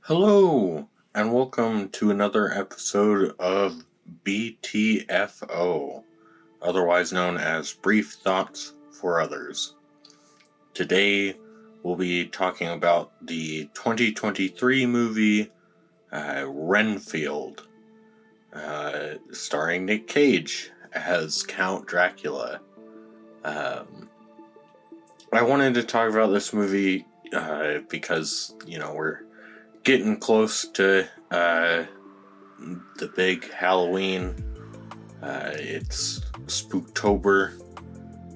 Hello, and welcome to another episode of B.T.F.O, otherwise known as Brief Thoughts for Others. Today, we'll be talking about the 2023 movie Renfield, starring Nick Cage as Count Dracula. I wanted to talk about this movie because, we're getting close to the big Halloween. It's Spooktober,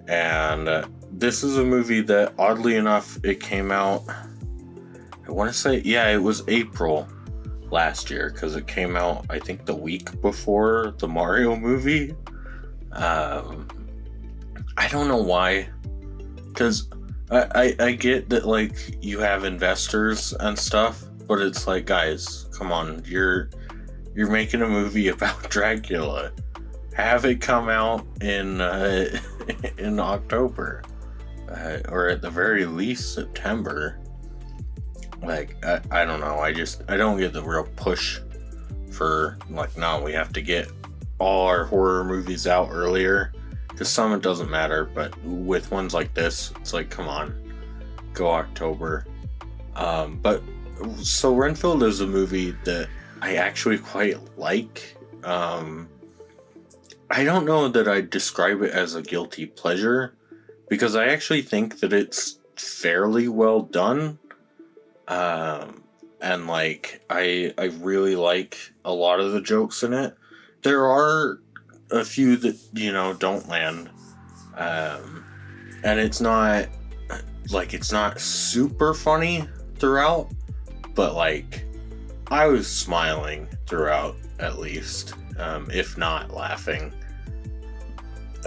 and this is a movie that, oddly enough, it came out, I want to say, it was April last year, because it came out, I think, the week before the Mario movie. I don't know why, because I get that, like, you have investors and stuff, but it's like, guys, come on, you're making a movie about Dracula. Have it come out in in October, or at the very least September. Like, I don't know. I don't get the real push for, like, no, we have to get all our horror movies out earlier. Because some it doesn't matter, but with ones like this, it's like, come on, go October. So Renfield is a movie that I actually quite like. I don't know that I'd describe it as a guilty pleasure, because I actually think that it's fairly well done. And like, I really like a lot of the jokes in it. There are a few that, don't land. And it's not super funny throughout, but like, I was smiling throughout, at least, if not laughing.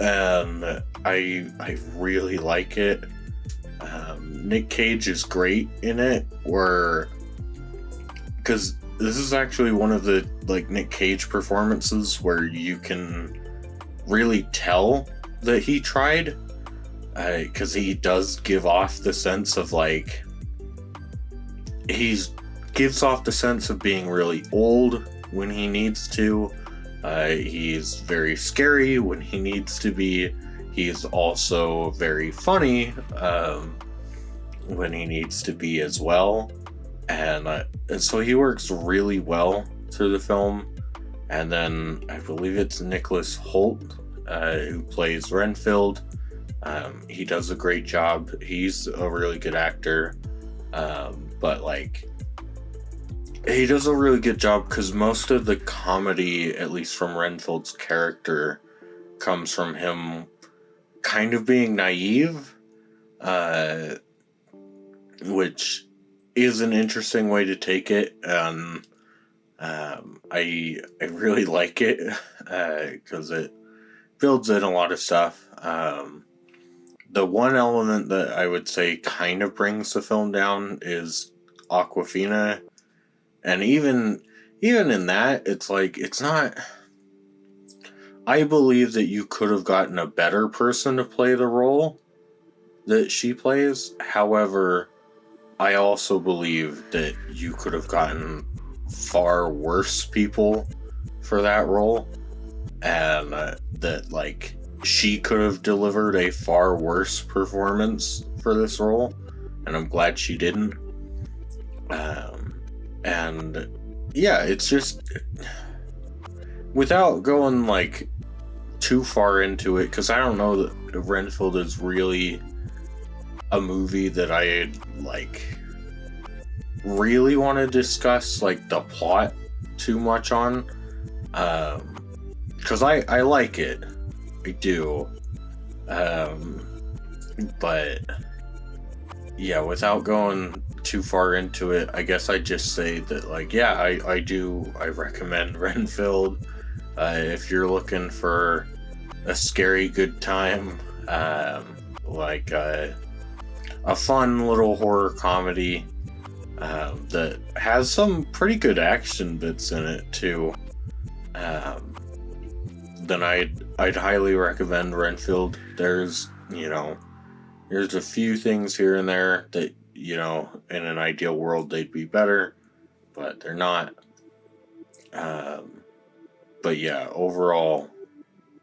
And I really like it. Nick Cage is great in it, because this is actually one of the, like, Nick Cage performances where you can really tell that he tried, because he does give off the sense of, like, gives off the sense of being really old when he needs to. He's very scary when he needs to be. He's also very funny when he needs to be as well. And so he works really well through the film. And then I believe it's Nicholas Hoult who plays Renfield. He does a great job. He's a really good actor. But like, he does a really good job because most of the comedy, at least from Renfield's character, comes from him kind of being naive, which is an interesting way to take it. I really like it because it builds in a lot of stuff. The one element that I would say kind of brings the film down is Awkwafina. And even in that, it's like, it's not... I believe that you could have gotten a better person to play the role that she plays. However, I also believe that you could have gotten far worse people for that role. And that, like, she could have delivered a far worse performance for this role. And I'm glad she didn't. And yeah, it's just, without going like too far into it, because I don't know that Renfield is really a movie that I like really want to discuss like the plot too much on, because I like it, I do, but yeah, without going too far into it, I guess I'd just say that, like, yeah, I recommend Renfield if you're looking for a scary good time, like a fun little horror comedy that has some pretty good action bits in it too. Then I'd highly recommend Renfield. There's a few things here and there that, in an ideal world they'd be better, but they're not. But yeah, overall,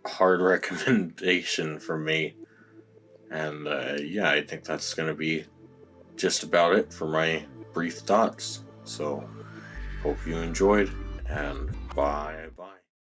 hard recommendation for me. And yeah, I think that's going to be just about it for my brief thoughts. So, hope you enjoyed, and bye bye.